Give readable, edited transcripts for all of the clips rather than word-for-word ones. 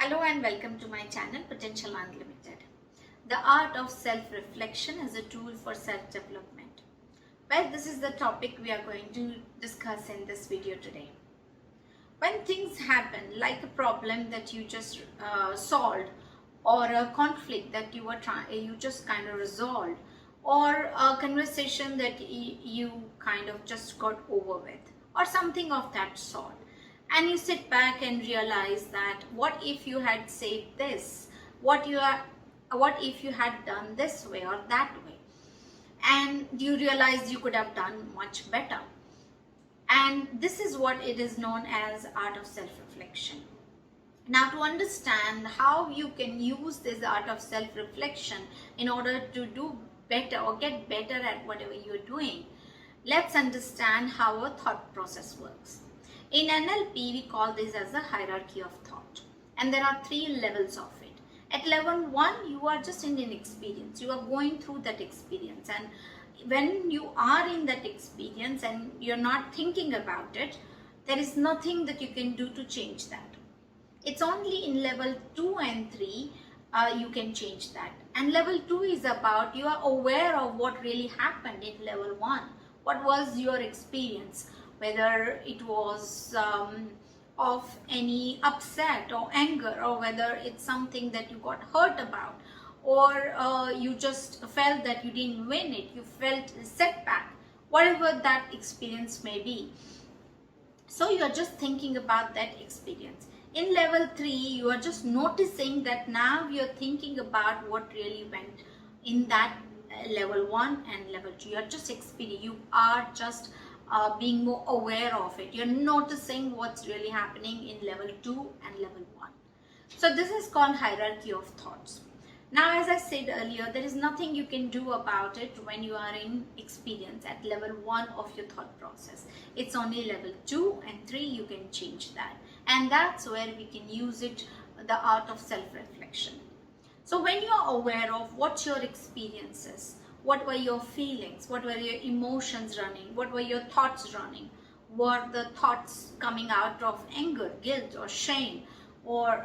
Hello and welcome to my channel Potential Unlimited. The art of self-reflection as a tool for self-development. Well, this is the topic we are going to discuss in this video today. When things happen, like a problem that you just solved, or a conflict that you just kind of resolved, or a conversation that you kind of just got over with, or something of that sort, and you sit back and realize that what if you had said this, what if you had done this way or that way, and you realize you could have done much better. And this is what it is known as art of self-reflection. Now, to understand how you can use this art of self-reflection in order to do better or get better at whatever you're doing, let's understand how a thought process works. In NLP, we call this as a hierarchy of thought, and there are 3 levels of it. At level 1, you are just in an experience. You are going through that experience, and when you are in that experience and you're not thinking about it, there is nothing that you can do to change that. It's only in level 2 and 3 you can change that. And level 2 is about you are aware of what really happened in level 1. What was your experience? Whether it was of any upset or anger, or whether it's something that you got hurt about, or you just felt that you didn't win it, you felt a setback, whatever that experience may be. So you're just thinking about that experience. In level 3, you are just noticing that now you're thinking about what really went in that level 1 and level 2. You're just experiencing, you are just being more aware of it. You're noticing what's really happening in level 2 and level 1. So this is called hierarchy of thoughts. Now, as I said earlier, there is nothing you can do about it when you are in experience at level 1 of your thought process. It's only level 2 and 3 you can change that. And that's where we can use it, the art of self-reflection. So when you are aware of what your experiences, what were your feelings, what were your emotions running, what were your thoughts running, were the thoughts coming out of anger, guilt, or shame, or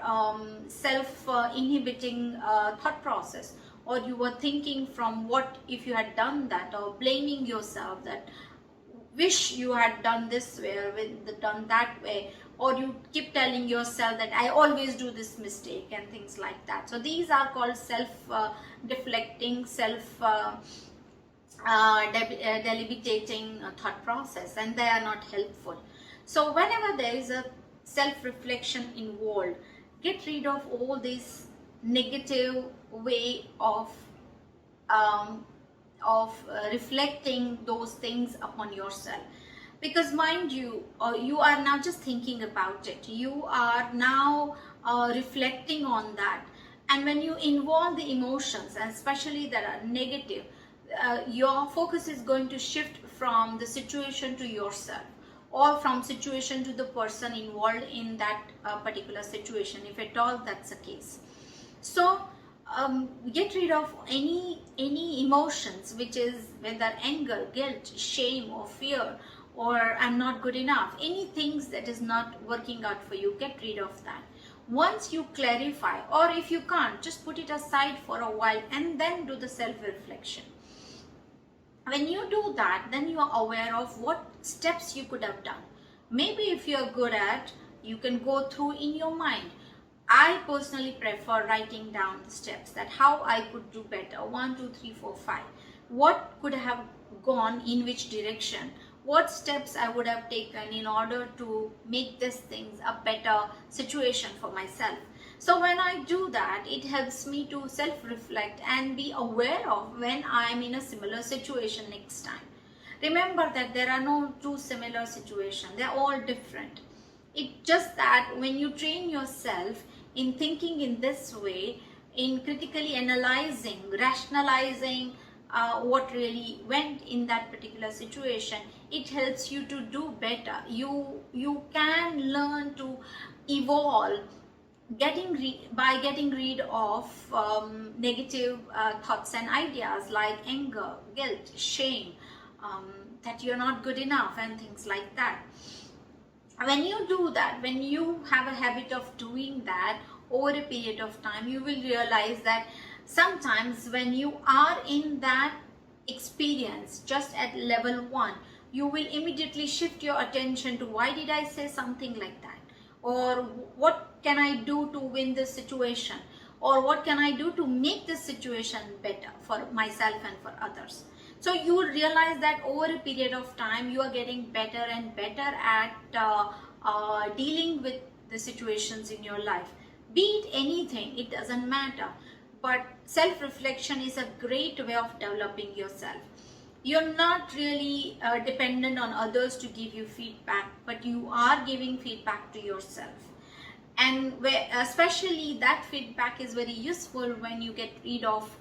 self-inhibiting thought process, or you were thinking from what if you had done that, or blaming yourself that wish you had done this way or done that way, or you keep telling yourself that I always do this mistake and things like that. So these are called self-deflecting, deliberating thought process, and they are not helpful. So whenever there is a self-reflection involved, get rid of all this negative way of reflecting those things upon yourself. Because mind you, you are now just thinking about it. You are now reflecting on that. And when you involve the emotions, and especially that are negative, your focus is going to shift from the situation to yourself, or from situation to the person involved in that particular situation, if at all that's the case. So get rid of any emotions, which is whether anger, guilt, shame, or fear, or I'm not good enough, any things that is not working out for you. Get rid of that. Once you clarify, or if you can't, just put it aside for a while and then do the self-reflection. When you do that, then you are aware of what steps you could have done. Maybe if you're good at, you can go through in your mind. I personally prefer writing down the steps, that how I could do better, 1, 2, 3, 4, 5. What could have gone in which direction? What steps I would have taken in order to make these things a better situation for myself. So when I do that, it helps me to self-reflect and be aware of when I am in a similar situation next time. Remember that there are no two similar situations. They are all different. It's just that when you train yourself in thinking in this way, in critically analyzing, rationalizing what really went in that particular situation, it helps you to do better. You can learn to evolve by getting rid of negative thoughts and ideas like anger, guilt, shame, that you're not good enough and things like that. When you do that, when you have a habit of doing that over a period of time, you will realize that sometimes when you are in that experience just at level 1, you will immediately shift your attention to why did I say something like that, or what can I do to win this situation, or what can I do to make this situation better for myself and for others. So you will realize that over a period of time you are getting better and better at dealing with the situations in your life, be it anything, it doesn't matter. But self-reflection is a great way of developing yourself. You're not really dependent on others to give you feedback, but you are giving feedback to yourself. And especially that feedback is very useful when you get rid of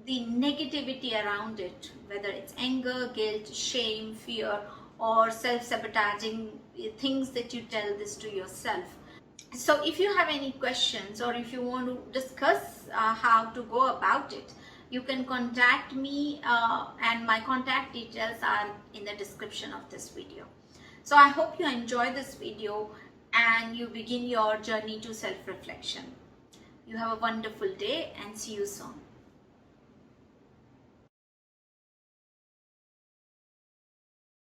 the negativity around it, whether it's anger, guilt, shame, fear, or self-sabotaging things that you tell this to yourself. So if you have any questions, or if you want to discuss how to go about it, you can contact me, and my contact details are in the description of this video. So I hope you enjoy this video and you begin your journey to self-reflection. You have a wonderful day and see you soon.